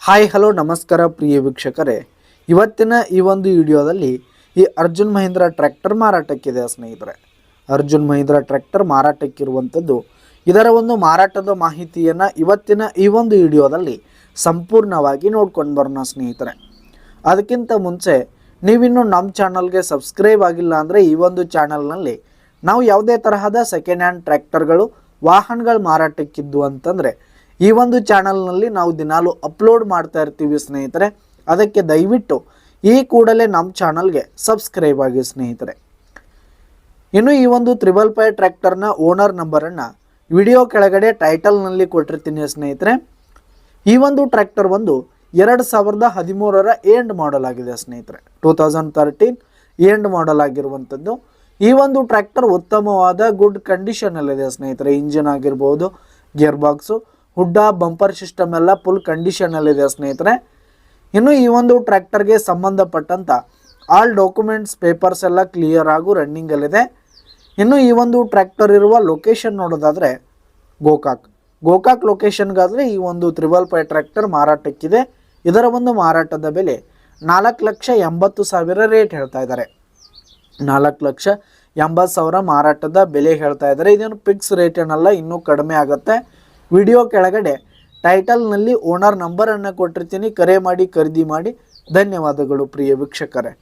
Hi hello ನಮಸ್ಕಾರ ಪ್ರಿಯ ವೀಕ್ಷಕರೇ, ಇವತ್ತಿನ ಈ ಒಂದು ವಿಡಿಯೋದಲ್ಲಿ ಈ ಅರ್ಜುನ್ ಮಹೀಂದ್ರ ಟ್ರ್ಯಾಕ್ಟರ್ ಮಾರಾಟಕ್ಕಿದೆ ಸ್ನೇಹಿತರೆ. ಅರ್ಜುನ್ ಮಹೀಂದ್ರ ಟ್ರ್ಯಾಕ್ಟರ್ ಮಾರಾಟಕ್ಕಿರುವಂಥದ್ದು, ಇದರ ಒಂದು ಮಾರಾಟದ ಮಾಹಿತಿಯನ್ನು ಇವತ್ತಿನ ಈ ಒಂದು ವಿಡಿಯೋದಲ್ಲಿ ಸಂಪೂರ್ಣವಾಗಿ ನೋಡ್ಕೊಂಡು ಬರೋಣ ಸ್ನೇಹಿತರೆ. ಅದಕ್ಕಿಂತ ಮುಂಚೆ ನೀವಿನ್ನೂ ನಮ್ಮ ಚಾನಲ್ಗೆ ಸಬ್ಸ್ಕ್ರೈಬ್ ಆಗಿಲ್ಲ ಅಂದರೆ ಈ ಒಂದು ಚಾನಲ್ನಲ್ಲಿ ನಾವು ಯಾವುದೇ ತರಹದ ಸೆಕೆಂಡ್ ಹ್ಯಾಂಡ್ ಟ್ರ್ಯಾಕ್ಟರ್ಗಳು ವಾಹನಗಳು ಮಾರಾಟಕ್ಕಿದ್ದು ಅಂತಂದರೆ ಈ ಒಂದು ಚಾನಲ್ನಲ್ಲಿ ನಾವು ದಿನಾಲು ಅಪ್ಲೋಡ್ ಮಾಡ್ತಾ ಇರ್ತೀವಿ ಸ್ನೇಹಿತರೆ. ಅದಕ್ಕೆ ದಯವಿಟ್ಟು ಈ ಕೂಡಲೇ ನಮ್ಮ ಚಾನಲ್ಗೆ ಸಬ್ಸ್ಕ್ರೈಬ್ ಆಗಿ ಸ್ನೇಹಿತರೆ. ಇನ್ನು ಈ ಒಂದು 555 ಟ್ರ್ಯಾಕ್ಟರ್ನ ಓನರ್ ನಂಬರನ್ನು ವಿಡಿಯೋ ಕೆಳಗಡೆ ಟೈಟಲ್ನಲ್ಲಿ ಕೊಟ್ಟಿರ್ತೀನಿ ಸ್ನೇಹಿತರೆ. ಈ ಒಂದು ಟ್ರ್ಯಾಕ್ಟರ್ ಒಂದು 2013ರ ಎಂಡ್ ಮಾಡಲ್ ಆಗಿದೆ ಸ್ನೇಹಿತರೆ. 2013 ಎಂಡ್ ಮಾಡಲ್ ಆಗಿರುವಂಥದ್ದು. ಈ ಒಂದು ಟ್ರ್ಯಾಕ್ಟರ್ ಉತ್ತಮವಾದ ಗುಡ್ ಕಂಡೀಷನಲ್ಲಿದೆ ಸ್ನೇಹಿತರೆ. ಇಂಜಿನ್ ಆಗಿರ್ಬೋದು, ಗೇರ್ ಬಾಕ್ಸು, ಹುಡ್ಡ, ಬಂಪರ್ ಸಿಸ್ಟಮ್ ಎಲ್ಲ ಫುಲ್ ಕಂಡೀಷನಲ್ಲಿದೆ ಸ್ನೇಹಿತರೆ. ಇನ್ನು ಈ ಒಂದು ಟ್ರ್ಯಾಕ್ಟರ್ಗೆ ಸಂಬಂಧಪಟ್ಟಂಥ ಆಲ್ ಡಾಕ್ಯುಮೆಂಟ್ಸ್ ಪೇಪರ್ಸ್ ಎಲ್ಲ ಕ್ಲಿಯರ್ ಆಗು ರನ್ನಿಂಗಲ್ಲಿದೆ. ಇನ್ನು ಈ ಒಂದು ಟ್ರ್ಯಾಕ್ಟರ್ ಇರುವ ಲೊಕೇಶನ್ ನೋಡೋದಾದರೆ ಗೋಕಾಕ್ ಲೊಕೇಶನ್ಗಾದರೆ ಈ ಒಂದು 555 ಟ್ರ್ಯಾಕ್ಟರ್ ಮಾರಾಟಕ್ಕಿದೆ. ಇದರ ಒಂದು ಮಾರಾಟದ ಬೆಲೆ 4,80,000 ರೇಟ್ ಹೇಳ್ತಾ ಇದ್ದಾರೆ. 4,80,000 ಮಾರಾಟದ ಬೆಲೆ ಹೇಳ್ತಾ ಇದ್ದಾರೆ. ಇದೇನು ಫಿಕ್ಸ್ ರೇಟ್ ಏನಲ್ಲ, ಇನ್ನೂ ಕಡಿಮೆ ಆಗುತ್ತೆ. ವಿಡಿಯೋ ಕೆಳಗಡೆ ಟೈಟಲ್ನಲ್ಲಿ ಓನರ್ ನಂಬರನ್ನು ಕೊಟ್ಟಿರ್ತೀನಿ. ಕರೆ ಮಾಡಿ ಖರೀದಿ ಮಾಡಿ. ಧನ್ಯವಾದಗಳು ಪ್ರಿಯ ವೀಕ್ಷಕರೇ.